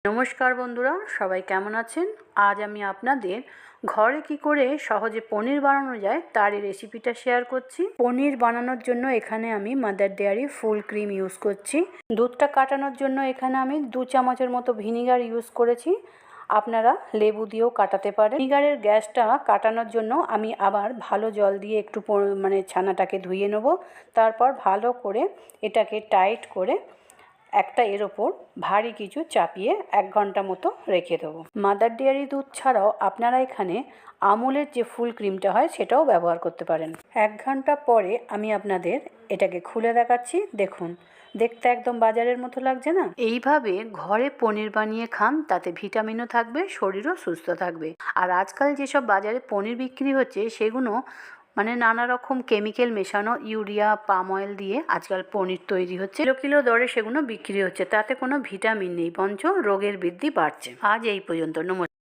নমস্কার বন্ধুরা, সবাই কেমন আছেন? আজ আমি আপনাদের ঘরে কি করে সহজে পনির বানানো যায় তার এই রেসিপিটা শেয়ার করছি। পনির বানানোর জন্য এখানে আমি mother dairy full cream use করছি। দুধটা কাটানোর জন্য এখানে আমি 2 চামচের মতো ভিনিগার ইউজ করেছি। আপনারা লেবু দিয়েও কাটাতে পারেন। ভিনিগারের গ্যাসটা কাটানোর জন্য আমি আবার ভালো জল দিয়ে একটু ছানাটাকে ধুয়ে নেব। তারপর ভালো করে এটাকে টাইট করে একটা এর ওপর ভারী কিছু চাপিয়ে 1 ঘন্টা মতো রেখে দেবো। মাদার ডেয়ারি দুধ ছাড়াও আপনারা এখানে আমুলের যে ফুল ক্রিমটা হয় সেটাও ব্যবহার করতে পারেন। 1 ঘন্টা পরে আমি আপনাদের এটাকে খুলে দেখাচ্ছি। দেখুন, দেখতে একদম বাজারের মতো লাগছে না? এইভাবে ঘরে পনির বানিয়ে খান, তাতে ভিটামিনও থাকবে, শরীরও সুস্থ থাকবে। আর আজকাল যেসব বাজারে পনির বিক্রি হচ্ছে সেগুলো নানা রকম কেমিক্যাল মেশানো, ইউরিয়া, পাম অয়েল দিয়ে আজকাল পনির তৈরি হচ্ছে। কিলো কিলো দরে সেগুলো বিক্রি হচ্ছে, তাতে কোনো ভিটামিন নেই, বরঞ্চ রোগের বৃদ্ধি বাড়ছে। আজ এই পর্যন্ত। নমস্কার।